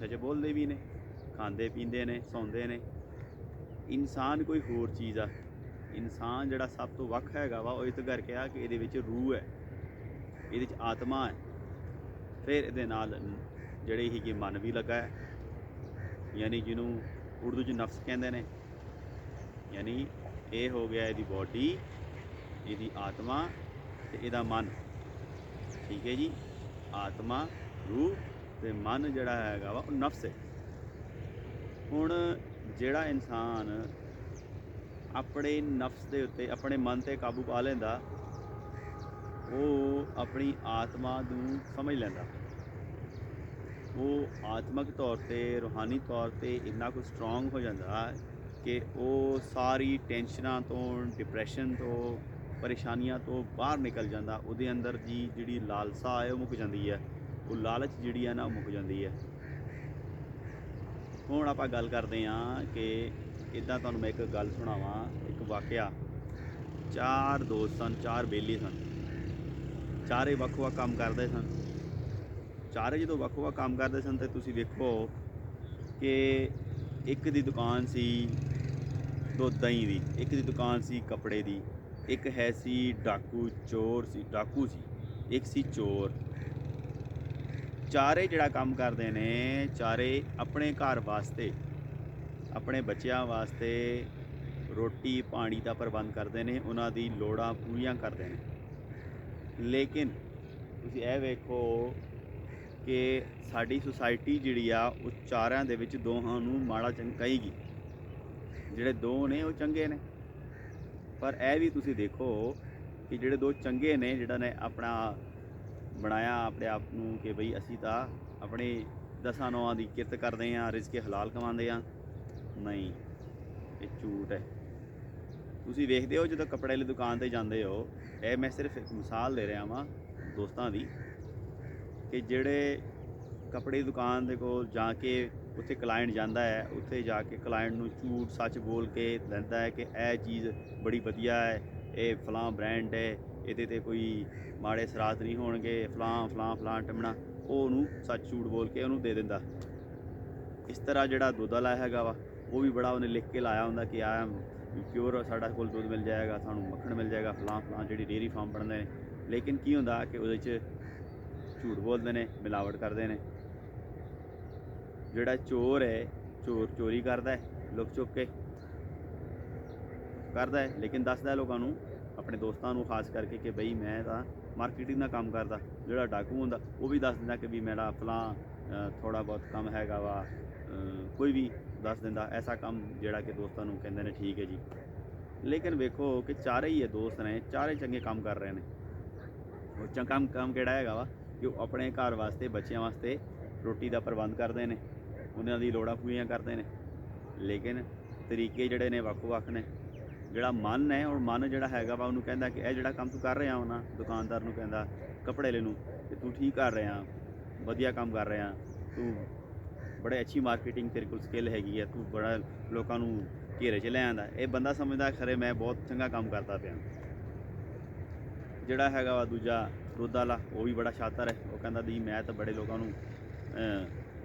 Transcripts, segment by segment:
सच बोलते भी ने, खाते पींदे ने, सौंदे ने। इंसान कोई होर चीज़ आ। इंसान जिहड़ा सब तो वख हैगा वा इस करके आ कि ये रूह है, ये आत्मा है। फिर ये जड़े ही कि मन भी लगा है, यानी जिन्होंने उर्दू च नफ्स कहते हैं। यानी ये हो गया इसकी बॉडी, इसकी आत्मा तो यदा मन। ठीक है जी, आत्मा रूह तो मन जड़ा है वा नफ्स है। हुण जिहड़ा इंसान अपने नफ्स के उत्ते अपने मन से काबू पा लेंदा, वो अपनी आत्मा नूं समझ लैंदा। वो आत्मक तौर पर रूहानी तौर पर इन्ना कुछ स्ट्रोंग हो जाता कि वो सारी टेंशनां तो डिप्रैशन तो परेशानियां तो बाहर निकल जाता। उहदे अंदर दी जिहड़ी लालसा है वो मुक जाती है, वो लालच जिहड़ी है ना मुक जाती है। हुण आपां गल करते हैं कि इदां तुहानूं मैं एक गल सुणावां, एक वाकया। चार दोस्त सन, चार बेली सन, चारे ਵੱਖ-ਵੱਖ काम करते सन। चारे जो ਵੱਖ-ਵੱਖ काम करते सन तो तुसीं वेखो कि एक दी दुकान सी दही दी, एक दी दुकान सी कपड़े दी, एक है सी डाकू चोर सी, डाकू सी, एक सी चोर। चारे जिहड़ा काम करते हैं, चारे अपने घर वास्ते, अपने बच्चों वास्ते रोटी पानी का प्रबंध करते हैं, उन्हां दी लोड़ां पूरियां करते हैं। लेकिन तुसीं यह वेखो कि साडी सोसाइटी जिहड़ी आ वो चारां दे विच दोहां नूं माड़ा कहेगी। जिहड़े दो ने वो चंगे ने, पर यह भी तुसीं देखो कि जिहड़े दो चंगे ने, जिहड़ा ने अपना बनाया अपने आप नूं कि बई असीं तां अपने 10 नौआं की किरत करते हैं, रिज़्क़ हलाल कमाते हैं। नहीं, ये झूठ है। तुसीं वेखदे हो जो कपड़े वाली दुकान पर जाते हो, यह मैं सिर्फ एक मिसाल दे रहा वां दोस्तों की, कि जिहड़े कपड़े की दुकान के कोल जाके उत्थे क्लाइंट जाता है, उत्थे जाके क्लाइंट नूं झूठ सच बोल के लैंदा है कि यह चीज़ बड़ी वधिया है, ये फलां ब्रांड है, ये ते कोई माड़े सरात नहीं होणगे, फलां फलां फलां टमना, वो सच झूठ बोल के उन्होंने दे दिंदा। इस तरह जिहड़ा दुध वाला हैगा वा वो भी बड़ा उन्हें लिख के लाया हुंदा कि आ प्योर साडा कोल दुध मिल जाएगा, सानू मक्खण मिल जाएगा, फलां फलां जिहड़ी डेयरी फार्म बनते हैं। लेकिन की हुंदा कि उहदे च झूठ बोलते हैं, मिलावट करते हैं। जिहड़ा चोर है, चोर चोरी करता है, लुक चुक के करता है, लेकिन दसदा लोगों नूं, अपने दोस्तों नूं खास करके कि बई मैं तां मार्केटिंग का काम करता। जिहड़ा डाकू हुंदा वो भी दस दिंदा कि भी मेरा फलां थोड़ा बहुत काम हैगा वा, कोई भी दस दिंदा ऐसा काम जिहड़ा कि दोस्तों नूं कहंदे ने ठीक है जी। लेकिन वेखो कि चारे ही दोस्त ने, चारे चंगे काम कर रहे हैं। वो चंगा काम किहड़ा हैगा वा कि वो अपने घर वास्ते, बच्चों वास्ते रोटी का प्रबंध करते हैं, उन्हां दी लोड़ां पूरियां करते हैं। लेकिन तरीके जिहड़े ने ਵੱਖ-ਵੱਖ ने। जिहड़ा मन है, और मन जिहड़ा हैगा वा उन्होंने कहंदा कि यह जिहड़ा काम तू कर रहा हो ना, दुकानदार नूं कहंदा कपड़े वाले नूं कि तू ठीक कर रहा, वधिया काम कर रहा, तू बड़े अच्छी मार्केटिंग तेरे कोल स्किल हैगी है, तू बड़ा लोगों नूं घेरे च लै आंदा। ये बंदा समझदा खरे मैं बहुत चंगा काम करता पिया। जिहड़ा हैगा वा दूजा दुध वाला वो भी बड़ा शातर है, वो कहंदा दी मैं तो बड़े लोगों नूं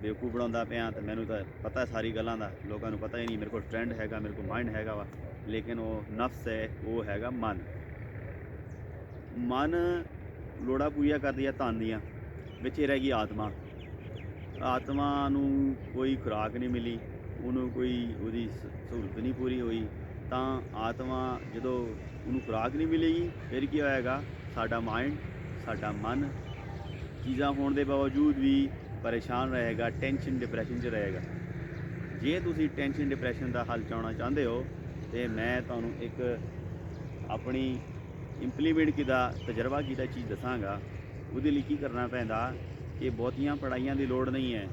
बेवकूफ़ बनाउंदा पिया, तो मैनूं तो पता है सारी गल्लां दा, लोगों नूं पता ही नहीं, मेरे को ट्रेंड हैगा, मेरे को माइंड हैगा वा। लेकिन वो नफ्स है, वो हैगा मन। मन लोड़ा पूरियां कर दिया धन दियां, विच रह गई आत्मा। आत्मा नूं कोई खुराक नहीं मिली, उन्होंने कोई उहदी सहूलत नहीं पूरी हुई, तो आत्मा जदों उन्होंने खुराक नहीं मिलेगी फिर की होएगा, साडा माइंड, साडा मन चीज़ां होने के बावजूद भी परेशान रहेगा, टेंशन डिप्रैशन च रहेगा। जे तुसीं टेंशन डिप्रैशन का हल चाहना चाहते हो तो मैं तुहानूं एक अपनी इंप्लीमेंट किया तजर्बा किया चीज़ दसांगा। उहदे लई की करना पैंदा कि बहुतियां पढ़ाइयां की लोड़ नहीं है।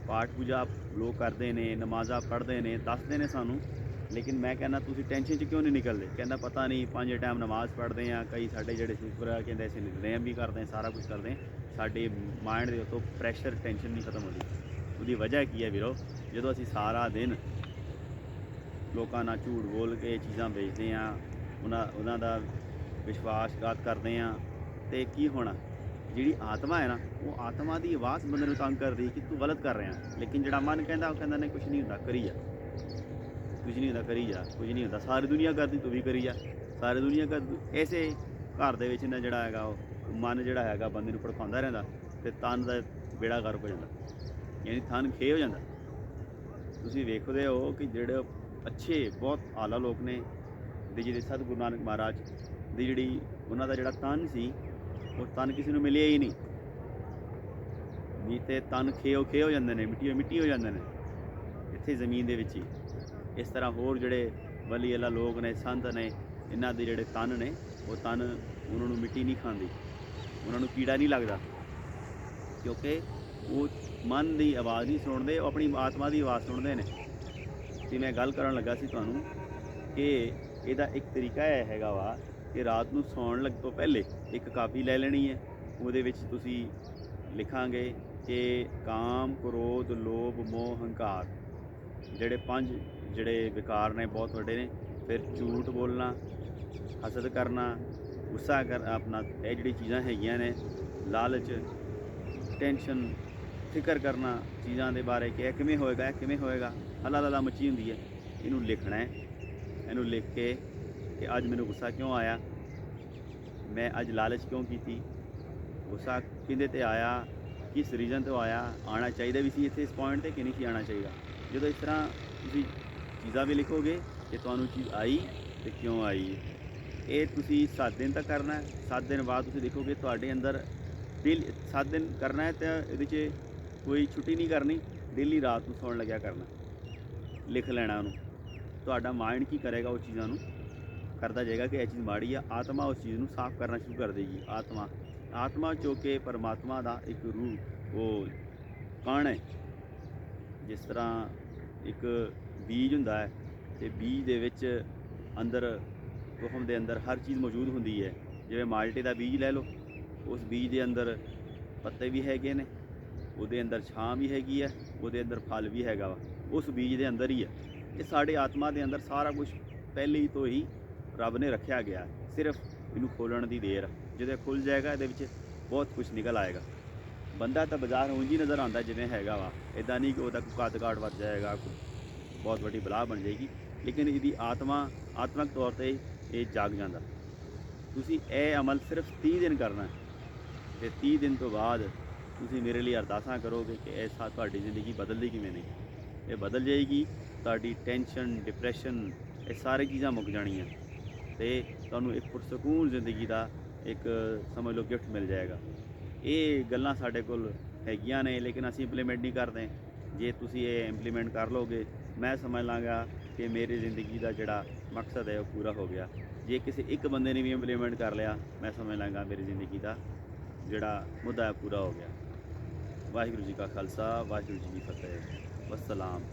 पाठ पूजा लोग करते हैं, नमाज़ा पढ़ते हैं, दसते हैं सानूं, लेकिन मैं कहना तुसीं टेंशन च क्यों नहीं निकलते। कहना पता नहीं 5 टाइम नमाज़ पढ़ते हैं, कई साडे जिहड़े सुपर कहते असीं नितनेम भी करते हैं, सारा कुछ करते हैं, साडे माइंड के उत्तों प्रैशर टेंशन नहीं खत्म होती। उसकी वजह की है वीरो, जो असीं सारा दिन लोगों नाल झूठ बोल के चीज़ां बेचते हैं, उन्हां दा विश्वासघात करते हैं, तो की होना, जिहड़ी आत्मा है ना ਉਹ ਆਤਮਾ ਦੀ ਆਵਾਜ਼ ਬੰਦੇ ਨੂੰ ਤੰਗ ਕਰਦੀ ਕਿ ਤੂੰ ਗਲਤ ਕਰ ਰਿਹਾ, ਲੇਕਿਨ ਜਿਹੜਾ ਮਨ ਕਹਿੰਦਾ ਉਹ ਕਹਿੰਦਾ ਨਹੀਂ ਕੁਛ ਨਹੀਂ ਹੁੰਦਾ, ਕਰੀ ਜਾ, ਕੁਝ ਨਹੀਂ ਹੁੰਦਾ, ਕਰੀ ਜਾ, ਕੁਝ ਨਹੀਂ ਹੁੰਦਾ, ਸਾਰੀ ਦੁਨੀਆ ਕਰਦੀ ਤੂੰ ਵੀ ਕਰੀ ਜਾ, ਸਾਰੀ ਦੁਨੀਆ ਕਰ। ਐਸੇ ਘਰ ਦੇ ਵਿੱਚ ਨਾ ਜਿਹੜਾ ਹੈਗਾ ਉਹ ਮਨ ਜਿਹੜਾ ਹੈਗਾ ਬੰਦੇ ਨੂੰ ਭੜਕਾਉਂਦਾ ਰਹਿੰਦਾ ਅਤੇ ਤਨ ਦਾ ਬੇੜਾ ਗਰਕ ਹੋ ਜਾਂਦਾ, ਯਾਨੀ ਤਨ ਖੇ ਹੋ ਜਾਂਦਾ। ਤੁਸੀਂ ਵੇਖਦੇ ਹੋ ਕਿ ਜਿਹੜੇ ਅੱਛੇ ਬਹੁਤ ਆਲਾ ਲੋਕ ਨੇ ਦੇ ਜਿਹੜੇ ਸਤਿਗੁਰੂ ਨਾਨਕ ਮਹਾਰਾਜ ਦੀ ਜਿਹੜੀ ਉਹਨਾਂ ਦਾ ਜਿਹੜਾ ਤਨ ਸੀ ਉਹ ਤਨ ਕਿਸੇ ਨੂੰ ਮਿਲਿਆ ਹੀ ਨਹੀਂ ਤੇ ਤਨ ਖੇ ਹੋ ਜਾਂਦੇ ਨੇ, ਮਿੱਟੀ ਹੋ ਜਾਂਦੇ ਨੇ ਇੱਥੇ ਜ਼ਮੀਨ ਦੇ ਵਿੱਚ ਹੀ। ਇਸ ਤਰ੍ਹਾਂ ਹੋਰ ਜਿਹੜੇ ਵਲੀ ਅੱਲਾ ਲੋਕ ਨੇ, ਸੰਤ ਨੇ, ਇਹਨਾਂ ਦੇ ਜਿਹੜੇ ਤਨ ਨੇ ਉਹ ਤਨ ਉਹਨਾਂ ਨੂੰ ਮਿੱਟੀ ਨਹੀਂ ਖਾਂਦੀ, ਉਹਨਾਂ ਨੂੰ ਕੀੜਾ ਨਹੀਂ ਲੱਗਦਾ, ਕਿਉਂਕਿ ਉਹ ਮਨ ਦੀ ਆਵਾਜ਼ ਨਹੀਂ ਸੁਣਦੇ, ਉਹ ਆਪਣੀ ਆਤਮਾ ਦੀ ਆਵਾਜ਼ ਸੁਣਦੇ ਨੇ। ਅਤੇ ਮੈਂ ਗੱਲ ਕਰਨ ਲੱਗਾ ਸੀ ਤੁਹਾਨੂੰ ਕਿ ਇਹਦਾ ਇੱਕ ਤਰੀਕਾ ਇਹ ਹੈਗਾ ਵਾ ਕਿ ਰਾਤ ਨੂੰ ਸੌਣ ਲੱਗ ਤੋਂ ਪਹਿਲੇ ਇੱਕ ਕਾਪੀ ਲੈ ਲੈਣੀ ਹੈ, ਉਹਦੇ ਵਿੱਚ ਤੁਸੀਂ ਲਿਖਾਂਗੇ ਕਿ ਕਾਮ, ਕ੍ਰੋਧ, ਲੋਭ, ਮੋਹ, ਹੰਕਾਰ ਜਿਹੜੇ 5 ਜਿਹੜੇ ਵਿਕਾਰ ਨੇ ਬਹੁਤ ਵੱਡੇ ਨੇ। ਫਿਰ ਝੂਠ ਬੋਲਣਾ, ਹਸਦ ਕਰਨਾ, ਗੁੱਸਾ ਆਪਣਾ, ਇਹ ਜਿਹੜੀ ਚੀਜ਼ਾਂ ਹੈਗੀਆਂ ਨੇ, ਲਾਲਚ, ਟੈਨਸ਼ਨ, ਫਿਕਰ ਕਰਨਾ ਚੀਜ਼ਾਂ ਦੇ ਬਾਰੇ ਕਿ ਇਹ ਕਿਵੇਂ ਹੋਏਗਾ, ਇਹ ਕਿਵੇਂ ਹੋਏਗਾ, ਹਲਾ ਮੱਚੀ ਹੁੰਦੀ ਹੈ। ਇਹਨੂੰ ਲਿਖਣਾ ਹੈ, ਇਹਨੂੰ ਲਿਖ ਕੇ ਕਿ ਅੱਜ ਮੈਨੂੰ ਗੁੱਸਾ ਕਿਉਂ ਆਇਆ, ਮੈਂ ਅੱਜ ਲਾਲਚ ਕਿਉਂ ਕੀਤੀ, ਗੁੱਸਾ ਕਿਹਦੇ 'ਤੇ ਆਇਆ, ਕਿਸ ਰੀਜ਼ਨ ਤੋਂ ਆਇਆ, ਆਉਣਾ ਚਾਹੀਦਾ ਵੀ ਸੀ ਇੱਥੇ ਇਸ ਪੁਆਇੰਟ 'ਤੇ ਕਿ ਨਹੀਂ ਸੀ ਆਉਣਾ ਚਾਹੀਦਾ। ਜਦੋਂ ਇਸ ਤਰ੍ਹਾਂ ਤੁਸੀਂ ਚੀਜ਼ਾਂ ਵੀ ਲਿਖੋਗੇ ਕਿ ਤੁਹਾਨੂੰ ਚੀਜ਼ ਆਈ ਅਤੇ ਕਿਉਂ ਆਈ। ਇਹ ਤੁਸੀਂ 7 ਦਿਨ ਤੱਕ ਕਰਨਾ ਹੈ। 7 ਦਿਨ ਬਾਅਦ ਤੁਸੀਂ ਦੇਖੋਗੇ ਤੁਹਾਡੇ ਅੰਦਰ 7 ਦਿਨ ਕਰਨਾ ਹੈ ਅਤੇ ਇਹਦੇ 'ਚ ਕੋਈ ਛੁੱਟੀ ਨਹੀਂ ਕਰਨੀ, ਡੇਲੀ ਰਾਤ ਨੂੰ ਸੌਣ ਲੱਗਿਆ ਕਰਨਾ, ਲਿਖ ਲੈਣਾ ਉਹਨੂੰ। ਤੁਹਾਡਾ ਮਾਇੰਡ ਕੀ ਕਰੇਗਾ, ਉਹ ਚੀਜ਼ਾਂ ਨੂੰ ਕਰਦਾ ਜਾਏਗਾ ਕਿ ਇਹ ਚੀਜ਼ ਮਾੜੀ ਆ। ਆਤਮਾ ਉਸ ਚੀਜ਼ ਨੂੰ ਸਾਫ਼ ਕਰਨਾ ਸ਼ੁਰੂ ਕਰ ਦੇਗੀ। ਆਤਮਾ ਜੋ ਕਿ ਪਰਮਾਤਮਾ ਦਾ ਇੱਕ ਰੂਹ, ਉਹ ਕਣ ਹੈ। ਜਿਸ ਤਰ੍ਹਾਂ ਇੱਕ ਬੀਜ ਹੁੰਦਾ ਹੈ ਅਤੇ ਬੀਜ ਦੇ ਵਿੱਚ ਅੰਦਰ ਤੁਹਮ ਦੇ ਅੰਦਰ ਹਰ ਚੀਜ਼ ਮੌਜੂਦ ਹੁੰਦੀ ਹੈ। ਜਿਵੇਂ ਮਾਲਟੇ ਦਾ ਬੀਜ ਲੈ ਲਓ, ਉਸ ਬੀਜ ਦੇ ਅੰਦਰ ਪੱਤੇ ਵੀ ਹੈਗੇ ਨੇ, ਉਹਦੇ ਅੰਦਰ ਛਾਂ ਵੀ ਹੈਗੀ ਹੈ, ਉਹਦੇ ਅੰਦਰ ਫਲ ਵੀ ਹੈਗਾ ਵਾ, ਉਸ ਬੀਜ ਦੇ ਅੰਦਰ ਹੀ ਹੈ। ਇਹ ਸਾਡੇ ਆਤਮਾ ਦੇ ਅੰਦਰ ਸਾਰਾ ਕੁਝ ਪਹਿਲੇ ਤੋਂ ਹੀ ਰੱਬ ਨੇ ਰੱਖਿਆ ਗਿਆ, ਸਿਰਫ ਇਹਨੂੰ ਖੋਲ੍ਹਣ ਦੀ ਦੇਰ। ਜਦੋਂ ਖੁੱਲ੍ਹ ਜਾਏਗਾ ਇਹਦੇ ਵਿੱਚ ਬਹੁਤ ਕੁਝ ਨਿਕਲ ਆਏਗਾ। ਬੰਦਾ ਤਾਂ ਬਾਜ਼ਾਰ ਉਂਝ ਹੀ ਨਜ਼ਰ ਆਉਂਦਾ ਜਿਵੇਂ ਹੈਗਾ ਵਾ, ਇੱਦਾਂ ਨਹੀਂ ਕਿ ਉਹਦਾ ਕੋਈ ਕੱਦ ਕਾਠ ਵੱਧ ਜਾਏਗਾ, ਬਹੁਤ ਵੱਡੀ ਬਲਾ ਬਣ ਜਾਏਗੀ, ਲੇਕਿਨ ਇਹਦੀ ਆਤਮਕ ਤੌਰ 'ਤੇ ਇਹ ਜਾਗ ਜਾਂਦਾ। ਤੁਸੀਂ ਇਹ ਅਮਲ ਸਿਰਫ 30 ਦਿਨ ਕਰਨਾ ਅਤੇ 30 ਦਿਨ ਤੋਂ ਬਾਅਦ ਤੁਸੀਂ ਮੇਰੇ ਲਈ ਅਰਦਾਸਾਂ ਕਰੋਗੇ ਕਿ ਇਹ ਤੁਹਾਡੀ ਜ਼ਿੰਦਗੀ ਬਦਲਦੀ ਕਿਵੇਂ ਨਹੀਂ। ਇਹ ਬਦਲ ਜਾਏਗੀ, ਤੁਹਾਡੀ ਟੈਨਸ਼ਨ, ਡਿਪਰੈਸ਼ਨ, ਇਹ ਸਾਰੀ ਚੀਜ਼ਾਂ ਮੁੱਕ ਜਾਣੀਆਂ ਅਤੇ ਤੁਹਾਨੂੰ ਇੱਕ ਪੁਰਸਕੂਨ ਜ਼ਿੰਦਗੀ ਦਾ ਇੱਕ ਸਮਝ ਲਓ ਗਿਫਟ ਮਿਲ ਜਾਏਗਾ। ਇਹ ਗੱਲਾਂ ਸਾਡੇ ਕੋਲ ਹੈਗੀਆਂ ਨੇ, ਲੇਕਿਨ ਅਸੀਂ ਇੰਪਲੀਮੈਂਟ ਨਹੀਂ ਕਰਦੇ। ਜੇ ਤੁਸੀਂ ਇਹ ਇੰਪਲੀਮੈਂਟ ਕਰ ਲਓਗੇ, ਮੈਂ ਸਮਝ ਲਾਂਗਾ ਕਿ ਮੇਰੀ ਜ਼ਿੰਦਗੀ ਦਾ ਜਿਹੜਾ ਮਕਸਦ ਹੈ ਉਹ ਪੂਰਾ ਹੋ ਗਿਆ। ਜੇ ਕਿਸੇ ਇੱਕ ਬੰਦੇ ਨੇ ਵੀ ਇੰਪਲੀਮੈਂਟ ਕਰ ਲਿਆ, ਮੈਂ ਸਮਝ ਲਾਂਗਾ ਮੇਰੀ ਜ਼ਿੰਦਗੀ ਦਾ ਜਿਹੜਾ ਮੁੱਦਾ ਹੈ ਪੂਰਾ ਹੋ ਗਿਆ। ਵਾਹਿਗੁਰੂ ਜੀ ਕਾ ਖਾਲਸਾ, ਵਾਹਿਗੁਰੂ ਜੀ ਕੀ ਫਤਿਹ। ਵਸਲਾਮ।